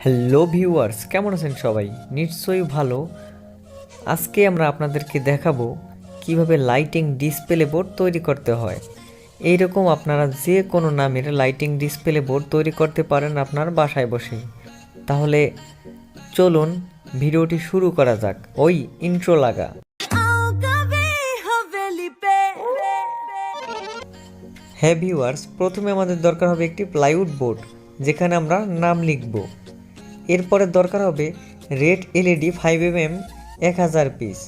Hello viewers, কেমন আছেন সবাই? নিশ্চয়ই ভালো। আজকে আমরা আপনাদেরকে দেখাবো কিভাবে লাইটিং ডিসপ্লে বোর্ড তৈরি করতে হয়। এইরকম আপনারা যে কোনো নামের লাইটিং ডিসপ্লে বোর্ড তৈরি করতে পারেন আপনার বাসায় বসে। তাহলে চলুন ভিডিওটি শুরু করা যাক। ওই ইন্ট্রো লাগা। হ্যাঁ ভিউয়ার্স, প্রথমে আমাদের দরকার হবে একটি প্লাইউড বোর্ড, যেখানে আমরা নাম লিখব। এরপরে দরকার হবে রেড এলইডি 5mm 1000 পিস।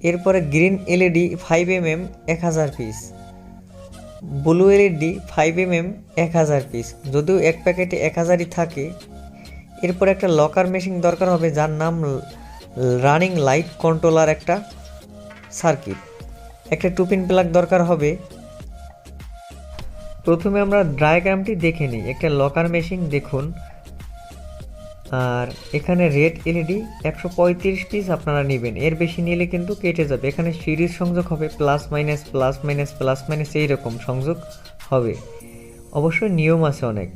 এরপরে green LED 5mm 1000 piece, blue LED 5mm 1000 piece, যদিও এক প্যাকেটে 1000ই থাকে। এরপর একটা লকার মেশিন দরকার হবে, যার নাম রানিং লাইট কন্ট্রোলার একটা সার্কিট। একটা 2 পিন প্লাগ দরকার হবে। প্রথমে আমরা ডায়াগ্রামটি দেখে নিই। একটা লকার মেশিন দেখুন, আর এখানে রেড এলইডি 135 পিস আপনারা নেবেন, এর বেশি নিলে কিন্তু কেটে যাবে। এখানে সিরিজ সংযোগ হবে, plus minus plus minus plus minus এইরকম সংযোগ হবে। অবশ্যই নিয়ম আছে অনেক।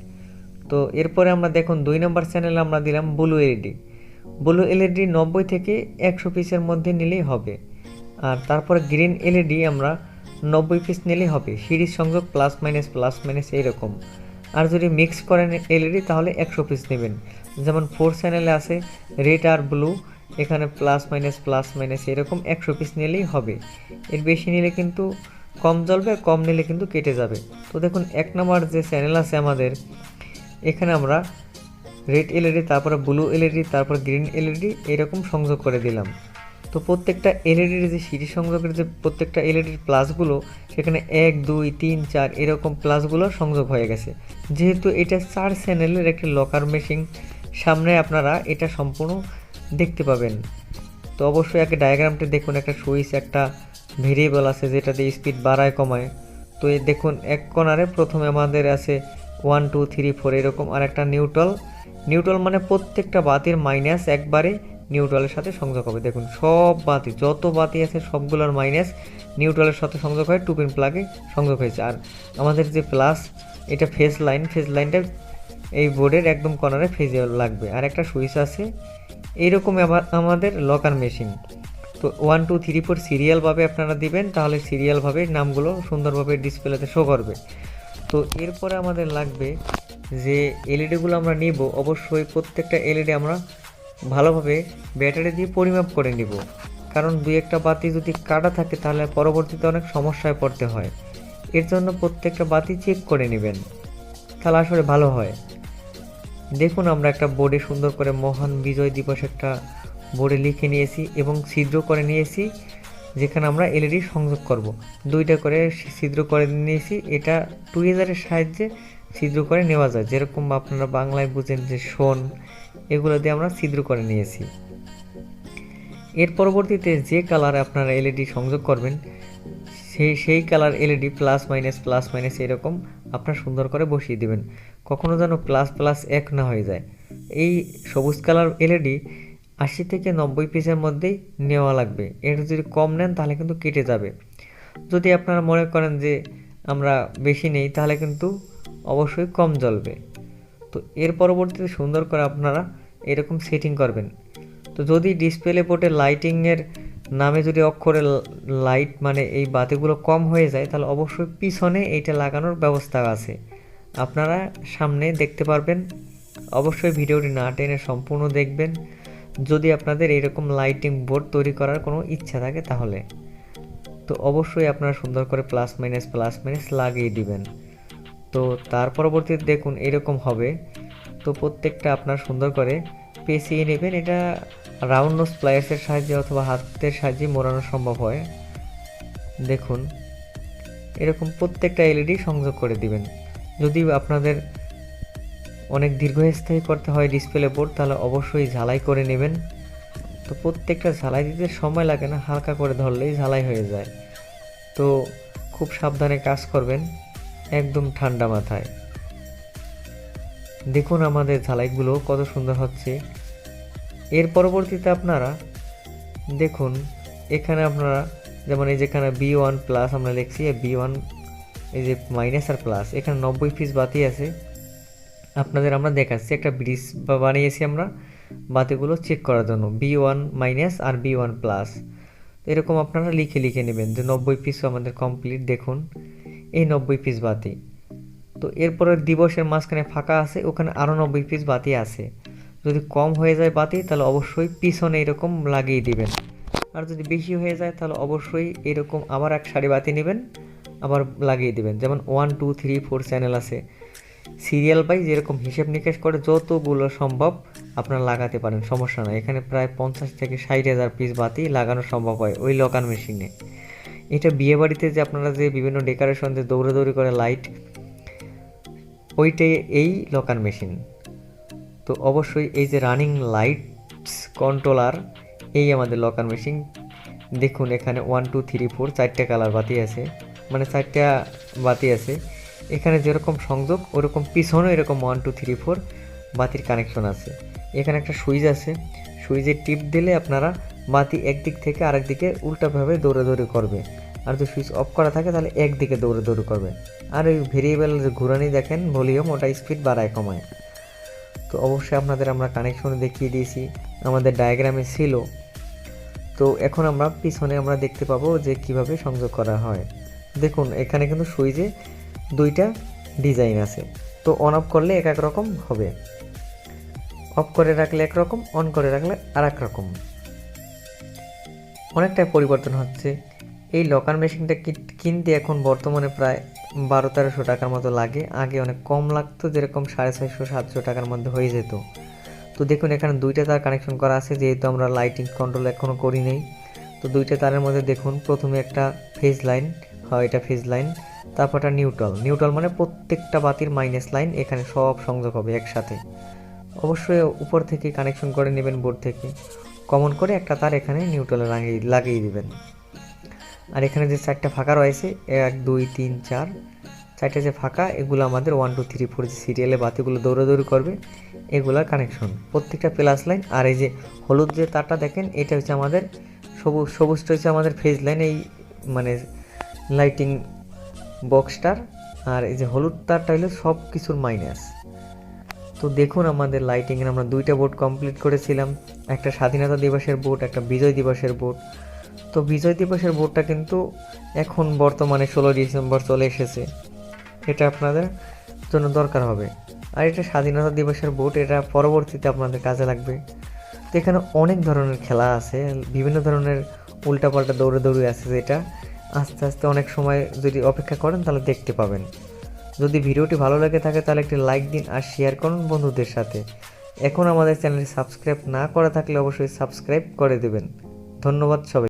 তো এরপরে আমরা দেখুন 2 নম্বর চ্যানেলে আমরা দিলাম ব্লু এলইডি। ব্লু এলইডি 90 থেকে 100 পিসের মধ্যে নিলেই হবে। আর তারপরে গ্রিন এলইডি আমরা 90 পিস নিলেই হবে, সিরিজ সংযোগ প্লাস মাইনাস এইরকম। আর যদি মিক্স করেন এলইডি তাহলে 100 পিস নেবেন। যেমন 4 চ্যানেলে আছে রেড আর ব্লু, এখানে প্লাস মাইনাস এরকম 100 পিস নিলেই হবে। এর বেশি নিলে কিন্তু কম জ্বলবে, কম নিলে কিন্তু কেটে যাবে। তো দেখুন 1 নম্বর যে চ্যানেল আছে আমাদের, এখানে আমরা রেড এলইডি, তারপরে ব্লু এলইডি, তারপর গ্রিন এলইডি এরকম সংযোগ করে দিলাম। তো প্রত্যেকটা এলইডির যে সিরিজ সংযোগের যে প্রত্যেকটা এলইডির প্লাসগুলো, সেখানে 1 2 3 4 এরকম প্লাসগুলো সংযোগ হয়ে গেছে। যেহেতু এটা 4 চ্যানেলের একটি লকার মেশিন, সামনে আপনারা এটা সম্পূর্ণ দেখতে পাবেন। তো অবশ্যই একটা ডায়াগ্রামটি দেখুন, একটা সুইচ, একটা ভেরিয়েবল আছে যেটা দিয়ে স্পিড বাড়ায় কমায়। তো এই দেখুন এক কর্নারে প্রথমে আমাদের আছে 1 2 3 4 এরকম, আর একটা নিউট্রাল মানে প্রত্যেকটা বাতির মাইনাস একবারে নিউট্রালের সাথে সংযোগ হবে। দেখুন সব বাতি, যত বাতি আছে সবগুলোর মাইনাস নিউট্রালের সাথে সংযোগ হয়, 2 পিন প্লাগে সংযোগ হয়েছে। আর আমাদের যে প্লাস, এটা ফেজ লাইনটা এই বোর্ডের একদম কর্নারে ফেজে লাগবে। আর একটা সুইচ আছে। এইরকমই আমাদের লকার মেশিন। তো 1 2 3 4 সিরিয়ালভাবে আপনারা দিবেন, তাহলে সিরিয়ালভাবে নামগুলো সুন্দরভাবে ডিসপ্লেতে শো করবে। তো এরপরে আমাদের লাগবে যে এলইডিগুলো আমরা নিব, অবশ্যই প্রত্যেকটা এলইডি আমরা ভালোভাবে ব্যাটারি দিয়ে পরিমাপ করে নিব। কারণ 2-1টা বাতি যদি কাটা থাকে তাহলে পরবর্তীতে অনেক সমস্যায় পড়তে হয়। এর জন্য প্রত্যেকটা বাতি চেক করে নেবেন, তাহলে আসলে ভালো হয়। দেখুন আমরা একটা বোর্ডে সুন্দর করে মহান বিজয় দিবস একটা বোর্ডে লিখে নিয়েছি এবং ছিদ্র করে নিয়েছি, যেখানে আমরা এলইডি সংযোগ করব। 2টা করে ছিদ্র করে নিয়েছি। এটা টুইজারের সাহায্যে ছিদ্র করে নেওয়া যায়, যেরকম আপনারা বাংলায় বুঝেন যে শোন, এগুলো দিয়ে আমরা ছিদ্র করে নিয়েছি। এর পরবর্তীতে যে কালারে আপনারা এলইডি সংযোগ করবেন, সেই কালার এলইডি প্লাস মাইনাস এরকম আপনারা সুন্দর করে বসিয়ে দেবেন। কখনো যেন প্লাস এক না হয়ে যায়। এই সবুজ কালার এলইডি 80 থেকে 90 পিসের মধ্যেই নেওয়া লাগবে। এর যদি কম নেন তাহলে কিন্তু কেটে যাবে। যদি আপনারা মনে করেন যে আমরা বেশি নেই, তাহলে কিন্তু অবশ্যই কম জ্বলবে। তো এর পরবর্তীতে সুন্দর করে আপনারা এরকম সেটিং করবেন। তো যদি ডিসপ্লে বোর্ডে লাইটিংয়ের নামে যদি অক্ষরে লাইট মানে এই বাতিগুলো কম হয়ে যায়, তাহলে অবশ্যই পিছনে এইটা লাগানোর ব্যবস্থা আছে, আপনারা সামনে দেখতে পারবেন। অবশ্যই ভিডিওটি না টেনে সম্পূর্ণ দেখবেন যদি আপনাদের এরকম লাইটিং বোর্ড তৈরি করার কোনো ইচ্ছা থাকে তাহলে। তো অবশ্যই আপনারা সুন্দর করে প্লাস মাইনাস লাগিয়ে দিবেন। তো তার পরবর্তীতে দেখুন এরকম হবে। তো প্রত্যেকটা আপনার সুন্দর করে পেঁচিয়ে নেবেন। এটা রাউন্ড নোজ প্লায়ার্সের সাহায্যে অথবা হাতের সাহায্যে মোড়ানো সম্ভব হয়। দেখুন এরকম প্রত্যেকটা এলইডি সংযোগ করে দিবেন। যদি আপনাদের অনেক দীর্ঘস্থায়ী করতে হয় ডিসপ্লে বোর্ড, তাহলে অবশ্যই ঝালাই করে নেবেন। তো প্রত্যেকটা ঝালাই দিতে সময় লাগে না, হালকা করে ধরলেই ঝালাই হয়ে যায়। তো খুব সাবধানে কাজ করবেন, একদম ঠান্ডা মাথায়। দেখুন আমাদের ঝালাইগুলো কত সুন্দর হচ্ছে। এর পরবর্তীতে আপনারা দেখুন এখানে আপনারা যেমন এই যেখানে B1 প্লাস আমরা লিখছি, B1 এই যে মাইনাস আর প্লাস, এখানে 90 পিস বাতি আছে। আপনাদের আমরা দেখাচ্ছি একটা ব্রিজ বানিয়েছি আমরা বাতিগুলো চেক করার জন্য, B1- আর B1+। এরকম আপনারা লিখে লিখে নেবেন যে 90 পিস আমাদের কমপ্লিট। দেখুন এই 90 পিস বাতি। তো এরপরে দিবসের মাঝখানে ফাঁকা আছে, ওখানে আরও 90 পিস বাতি আছে। যদি কম হয়ে যায় বাতি তাহলে অবশ্যই পিছনে এরকম লাগিয়ে দিবেন, আর যদি বেশি হয়ে যায় তাহলে অবশ্যই এরকম আবার এক সারি বাতি নেবেন, আবার লাগিয়ে দিবেন। যেমন 1 2 3 4 চ্যানেল আছে, সিরিয়াল বাই যেরকম হিসেব নিকেশ করে যতগুলো সম্ভব আপনারা লাগাতে পারেন, সমস্যা নয়। এখানে প্রায় 50 থেকে 60,000 পিস বাতি লাগানো সম্ভব হয় ওই লকার মেশিনে। এটা বিয়েবাড়িতে যে আপনারা যে বিভিন্ন ডেকোরেশন যে দৌড়াদৌড়ি করে লাইট, ওইটাই এই লকার মেশিন। তো অবশ্যই এই যে রানিং লাইটস কন্ট্রোলার, এই আমাদের লকার মেশিন। দেখুন এখানে 1 2 3 4 চারটে কালার বাতি আছে, মানে চারটা বাতি আছে। এখানে যেরকম সংযোগ ওরকম পিছনেও এরকম 1 2 3 4 বাতির কানেকশন আছে। এখানে একটা সুইচ আছে, সুইচের টিপ দিলে আপনারা বাতি একদিক থেকে আরেক দিকে উল্টাভাবে দৌড়াদৌড়ি করবে, আর যদি সুইচ অফ করা থাকে তাহলে একদিকে দৌড়াদৌড়ি করবে। আর ওই ভেরিয়েবল যে ঘুরানি দেখেন ভলিউম, ওটা স্পিড বাড়ায় কমায়। তো অবশ্যই আপনাদের আমরা কানেকশন দেখিয়ে দিয়েছি, আমাদের ডায়াগ্রামে ছিল। তো এখন আমরা পিছনে আমরা দেখতে পাবো যে কিভাবে সংযোগ করা হয়। দেখুন এখানে কিন্তু সুইচে দুইটা ডিজাইন আছে, তো অন অফ করলে এক এক রকম হবে, অফ করে রাখলে একরকম, অন করে রাখলে আর এক রকম। অনেকটাই পরিবর্তন হচ্ছে। এই লকার মেশিনটা কিনতে এখন বর্তমানে প্রায় 1200-1300 টাকার মতো লাগে। আগে অনেক কম লাগতো, যেরকম 650-700 টাকার মধ্যে হয়ে যেত। তো দেখুন এখানে দুইটা তার কানেকশন করা আছে, যেহেতু আমরা লাইটিং কন্ট্রোল এখনও করি নেই। তো দুইটা তারের মধ্যে দেখুন প্রথমে একটা ফেজ লাইন হয়, এটা ফেজ লাইন, তারপর একটা নিউট্রাল মানে প্রত্যেকটা বাতির মাইনাস লাইন, এখানে সব সংযোগ হবে একসাথে। অবশ্যই উপর থেকে কানেকশন করে নেবেন, বোর্ড থেকে কমন করে একটা তার এখানে নিউট্রালে লাগিয়ে দিবেন। আর এখানে যে চারটা ফাঁকা রয়েছে 1 2 3 4 চারটে যে ফাঁকা, এগুলো আমাদের 1 2 3 4 যে সিরিয়ালে বাতিগুলো দৌড়াদৌড়ি করবে এগুলার কানেকশন, প্রত্যেকটা প্লাস লাইন। আর এই যে হলুদ যে তারটা দেখেন, এটা হচ্ছে আমাদের সবুজটা হচ্ছে আমাদের ফেজ লাইন, এই মানে লাইটিং বক্সটার। আর এই যে হলুদ তারটা হলো সব কিছুর মাইনাস। তো দেখুন আমাদের লাইটিংয়ের আমরা দুইটা বোর্ড কমপ্লিট করেছিলাম, একটা স্বাধীনতা দিবসের বোর্ড, একটা বিজয় দিবসের বোর্ড। তো বিজয় দিবসের বোর্ডটা কিন্তু এখন বর্তমানে 16 ডিসেম্বর চলে এসেছে, এটা আপনাদের জন্য দরকার হবে। আর এটা স্বাধীনতা দিবসের বোর্ড, এটা পরবর্তীতে আপনাদের কাজে লাগবে। তো এখানে অনেক ধরনের খেলা আছে, বিভিন্ন ধরনের উল্টাপাল্টা দৌড়াদৌড়ি আছে, যেটা আস্তে আস্তে অনেক সময় যদি অপেক্ষা করেন তাহলে দেখতে পাবেন। যদি ভিডিওটি ভালো লাগে থাকে তাহলে একটি লাইক দিন আর শেয়ার করুন বন্ধুদের সাথে। এখন আমাদের চ্যানেলটি সাবস্ক্রাইব না করে থাকলে অবশ্যই সাবস্ক্রাইব করে দেবেন। ধন্যবাদ সবাই।